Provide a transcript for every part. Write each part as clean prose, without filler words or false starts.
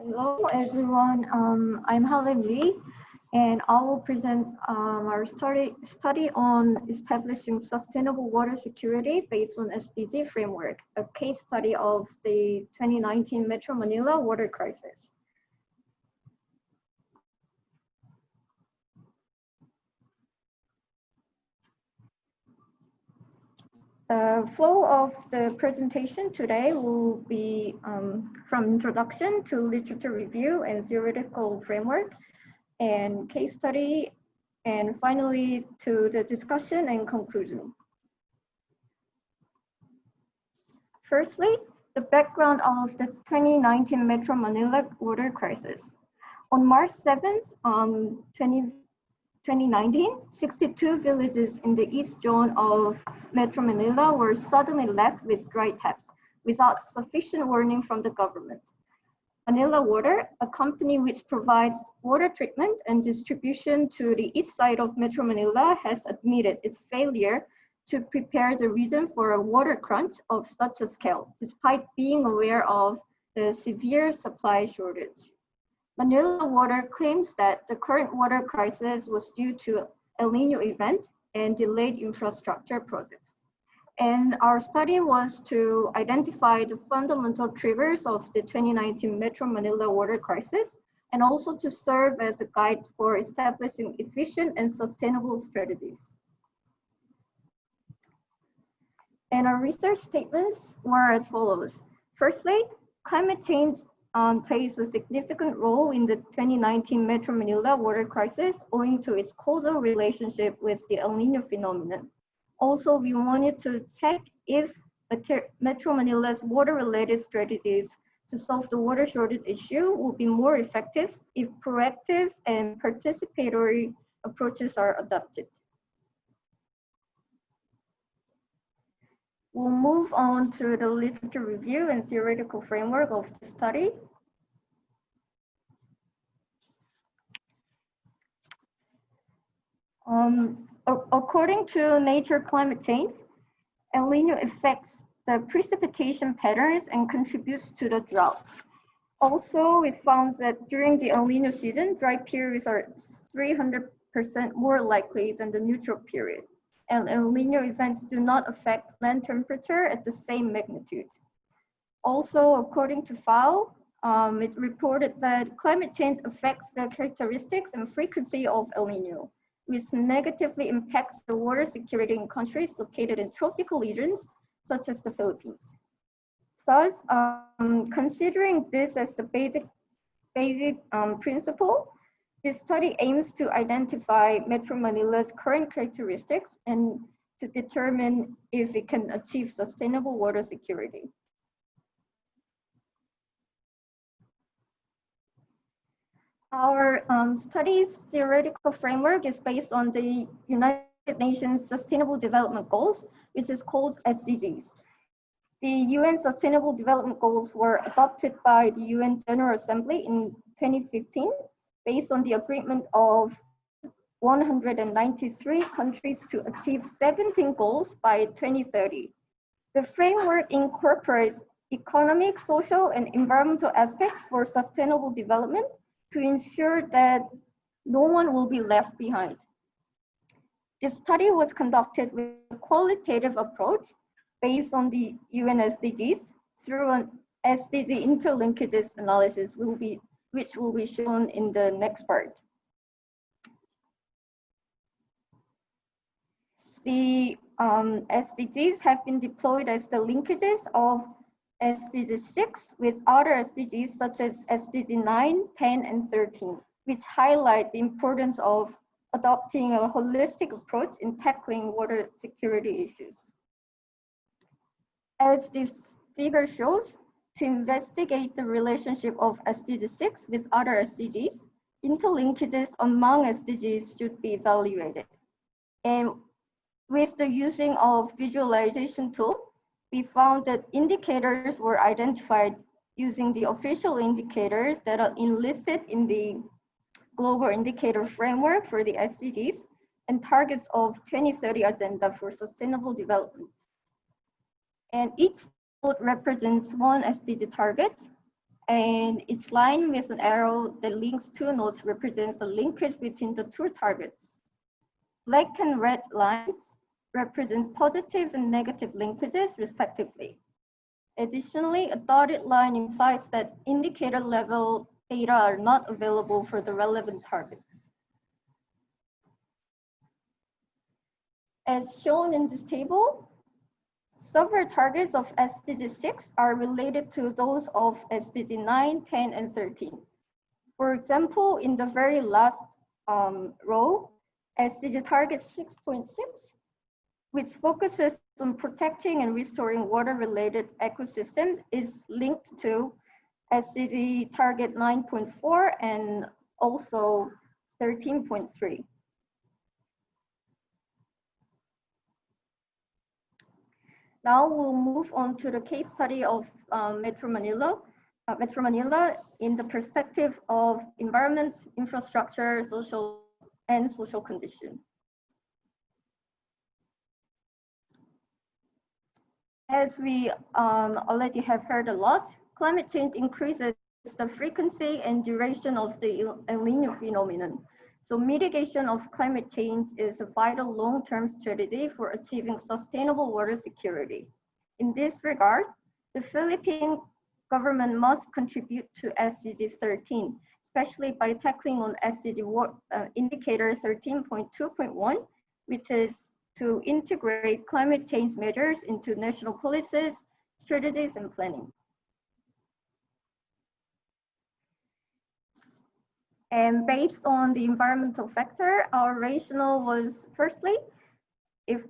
Hello everyone, I'm Halim, and I will present our study on establishing sustainable water security based on SDG framework, a case study of the 2019 Metro Manila water crisis. The flow of the presentation today will be from introduction to literature review and theoretical framework and case study, and finally to the discussion and conclusion. Firstly, the background of the 2019 Metro Manila water crisis. On March 7th, 2019, 62 villages in the east zone of Metro Manila were suddenly left with dry taps without sufficient warning from the government. Manila Water, a company which provides water treatment and distribution to the east side of Metro Manila, has admitted its failure to prepare the region for a water crunch of such a scale, despite being aware of the severe supply shortage. Manila Water claims that the current water crisis was due to El Niño event and delayed infrastructure projects. And our study was to identify the fundamental triggers of the 2019 Metro Manila water crisis, and also to serve as a guide for establishing efficient and sustainable strategies. And our research statements were as follows. Firstly, climate change plays a significant role in the 2019 Metro Manila water crisis owing to its causal relationship with the El Niño phenomenon. Also, we wanted to check if Metro Manila's water-related strategies to solve the water shortage issue will be more effective if proactive and participatory approaches are adopted. We'll move on to the literature review and theoretical framework of the study. According to Nature Climate Change, El Niño affects the precipitation patterns and contributes to the drought. Also, we found that during the El Niño season, dry periods are 300% more likely than the neutral period. And El Niño events do not affect land temperature at the same magnitude. Also, according to FAO, it reported that climate change affects the characteristics and frequency of El Niño, which negatively impacts the water security in countries located in tropical regions, such as the Philippines. Thus, considering this as the basic principle, this study aims to identify Metro Manila's current characteristics and to determine if it can achieve sustainable water security. Our study's theoretical framework is based on the United Nations Sustainable Development Goals, which is called SDGs. The UN Sustainable Development Goals were adopted by the UN General Assembly in 2015 based on the agreement of 193 countries to achieve 17 goals by 2030. The framework incorporates economic, social, and environmental aspects for sustainable development to ensure that no one will be left behind. This study was conducted with a qualitative approach based on the UN SDGs through an SDG interlinkages analysis, which will be shown in the next part. The SDGs have been deployed as the linkages of SDG 6 with other SDGs such as SDG 9, 10, and 13, which highlight the importance of adopting a holistic approach in tackling water security issues. As this figure shows, to investigate the relationship of SDG 6 with other SDGs, interlinkages among SDGs should be evaluated. And with the using of visualization tool, we found that indicators were identified using the official indicators that are enlisted in the Global Indicator Framework for the SDGs and targets of 2030 Agenda for Sustainable Development. And each node represents one SDG target, And its line with an arrow that links two nodes represents a linkage between the two targets. Black and red lines represent positive and negative linkages, respectively. Additionally, a dotted line implies that indicator level data are not available for the relevant targets. As shown in this table, several targets of SDG 6 are related to those of SDG 9, 10, and 13. For example, in the very last row, SDG target 6.6, which focuses on protecting and restoring water-related ecosystems, is linked to SDG target 9.4 and also 13.3. Now we'll move on to the case study of Metro Manila in the perspective of environment, infrastructure, social condition. As we already have heard a lot, climate change increases the frequency and duration of the El Niño phenomenon. So mitigation of climate change is a vital long-term strategy for achieving sustainable water security. In this regard, the Philippine government must contribute to SDG 13, especially by tackling on SDG indicator 13.2.1, which is to integrate climate change measures into national policies, strategies, and planning. And based on the environmental factor, our rationale was, firstly, if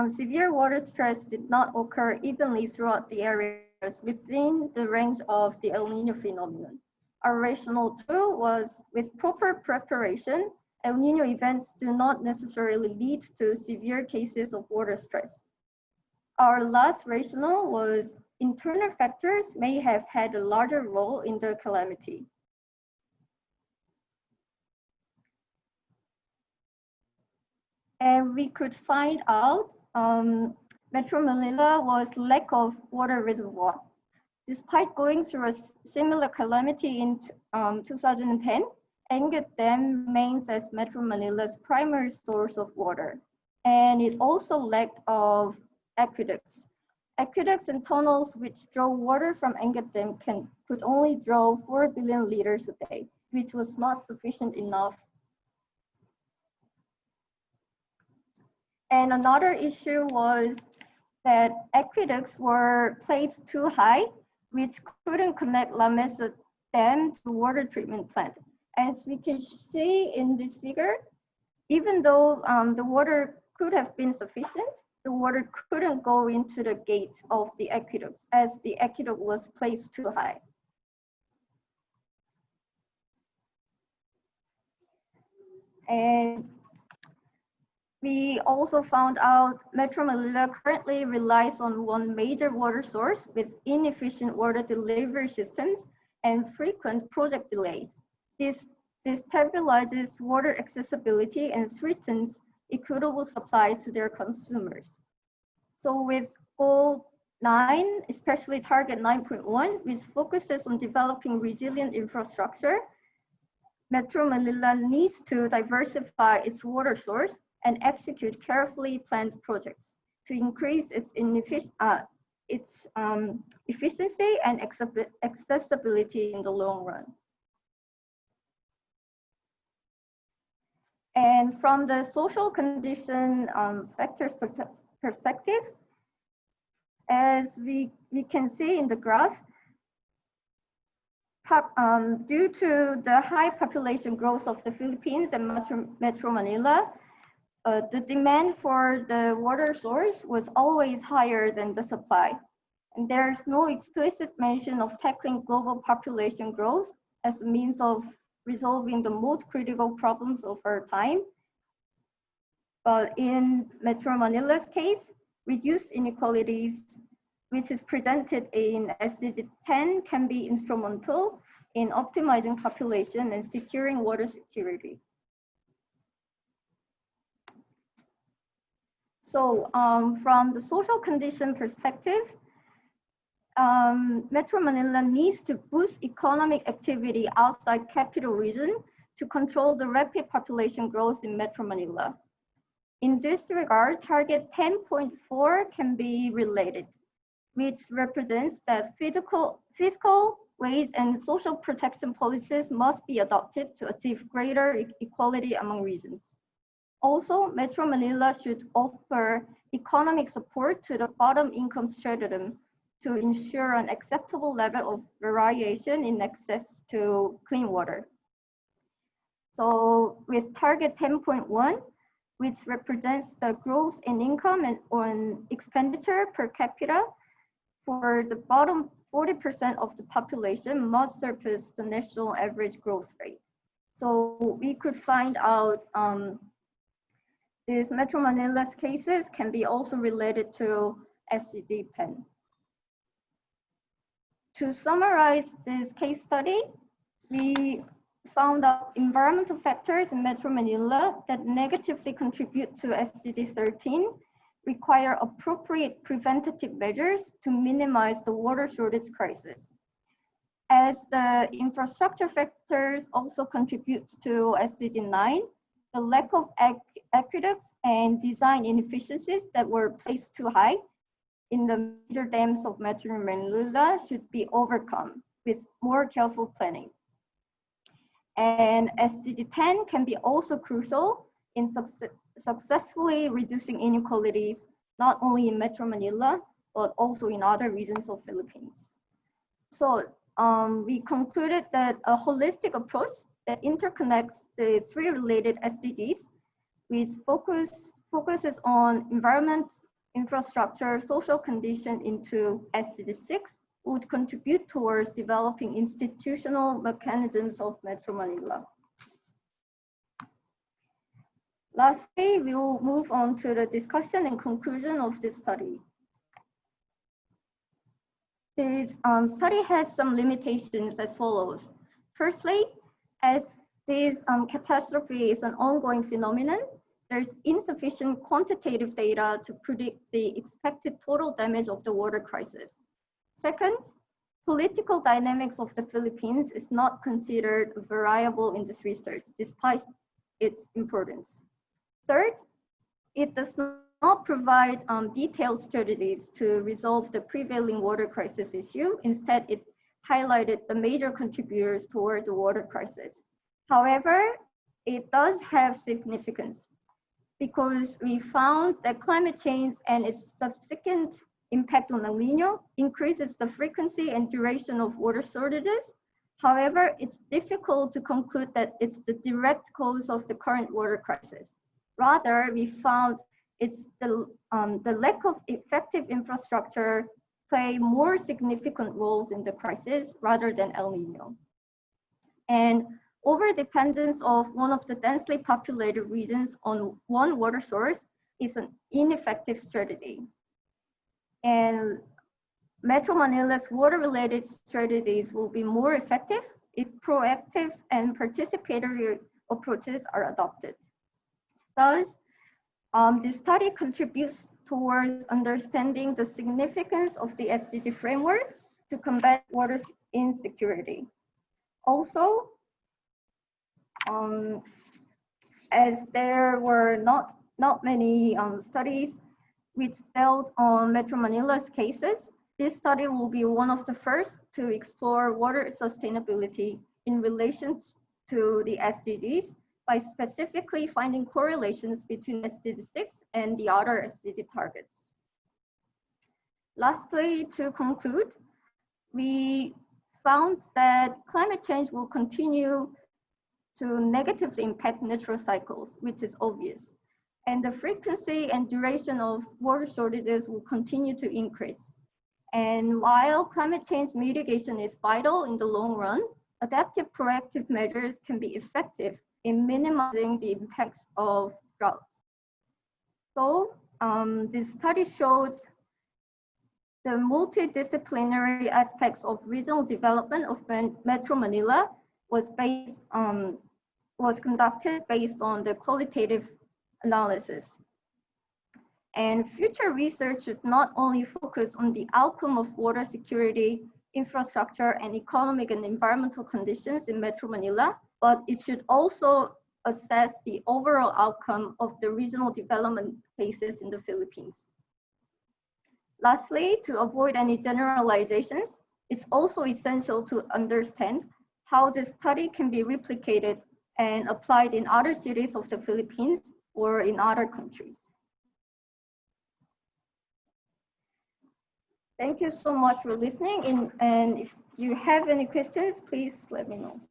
severe water stress did not occur evenly throughout the areas within the range of the El Niño phenomenon. Our rationale two was, with proper preparation, El Niño events do not necessarily lead to severe cases of water stress. Our last rationale was, internal factors may have had a larger role in the calamity. And we could find out Metro Manila was lack of water reservoir. Despite going through a similar calamity in 2010, Angat Dam remains as Metro Manila's primary source of water. And it also lacked of aqueducts. Aqueducts and tunnels which draw water from Angat Dam could only draw 4 billion liters a day, which was not sufficient enough. And another issue was that aqueducts were placed too high, which couldn't connect La Mesa Dam to water treatment plant. As we can see in this figure, even though the water could have been sufficient, the water couldn't go into the gate of the aqueducts as the aqueduct was placed too high. And we also found out Metro Manila currently relies on one major water source with inefficient water delivery systems and frequent project delays. This destabilizes water accessibility and threatens equitable supply to their consumers. So with goal 9, especially target 9.1, which focuses on developing resilient infrastructure, Metro Manila needs to diversify its water source and execute carefully planned projects to increase its efficiency and accessibility in the long run. And from the social condition factors perspective, as we can see in the graph, due to the high population growth of the Philippines and Metro Manila, the demand for the water source was always higher than the supply. And there's no explicit mention of tackling global population growth as a means of resolving the most critical problems of our time. But in Metro Manila's case, reduced inequalities, which is presented in SDG 10, can be instrumental in optimizing population and securing water security. So from the social condition perspective, Metro Manila needs to boost economic activity outside capital region to control the rapid population growth in Metro Manila. In this regard, target 10.4 can be related, which represents that fiscal, wage, and social protection policies must be adopted to achieve greater equality among regions. Also, Metro Manila should offer economic support to the bottom income stratum to ensure an acceptable level of variation in access to clean water. So with target 10.1, which represents the growth in income and on expenditure per capita, for the bottom 40% of the population must surpass the national average growth rate. So we could find out these Metro Manila's cases can be also related to SDG 10. To summarize this case study, we found out environmental factors in Metro Manila that negatively contribute to SDG 13 require appropriate preventative measures to minimize the water shortage crisis. As the infrastructure factors also contribute to SDG 9, the lack of aqueducts and design inefficiencies that were placed too high in the major dams of Metro Manila should be overcome with more careful planning. And SDG 10 can be also crucial in successfully reducing inequalities, not only in Metro Manila, but also in other regions of Philippines. So we concluded that a holistic approach that interconnects the three related SDGs, which focuses on environment, infrastructure, social condition into SDG 6, would contribute towards developing institutional mechanisms of Metro Manila. Lastly, we will move on to the discussion and conclusion of this study. This study has some limitations as follows. Firstly, as this catastrophe is an ongoing phenomenon, there's insufficient quantitative data to predict the expected total damage of the water crisis. Second, political dynamics of the Philippines is not considered a variable in this research, despite its importance. Third, it does not provide detailed strategies to resolve the prevailing water crisis issue. Instead, it highlighted the major contributors toward the water crisis. However, it does have significance because we found that climate change and its subsequent impact on El Niño increases the frequency and duration of water shortages. However, it's difficult to conclude that it's the direct cause of the current water crisis. Rather, we found it's the lack of effective infrastructure play more significant roles in the crisis rather than El Niño. And overdependence of one of the densely populated regions on one water source is an ineffective strategy. And Metro Manila's water-related strategies will be more effective if proactive and participatory approaches are adopted. Thus, this study contributes towards understanding the significance of the SDG framework to combat water insecurity. Also, as there were not many studies which dealt on Metro Manila's cases, this study will be one of the first to explore water sustainability in relation to the SDGs by specifically finding correlations between SDG 6 and the other SDG targets. Lastly, to conclude, we found that climate change will continue to negatively impact natural cycles, which is obvious. And the frequency and duration of water shortages will continue to increase. And while climate change mitigation is vital in the long run, adaptive proactive measures can be effective in minimizing the impacts of droughts. So this study showed the multidisciplinary aspects of regional development of Metro Manila was conducted based on the qualitative analysis. And future research should not only focus on the outcome of water security, infrastructure, and economic and environmental conditions in Metro Manila, but it should also assess the overall outcome of the regional development cases in the Philippines. Lastly, to avoid any generalizations, it's also essential to understand how this study can be replicated and applied in other cities of the Philippines or in other countries. Thank you so much for listening, and if you have any questions, please let me know.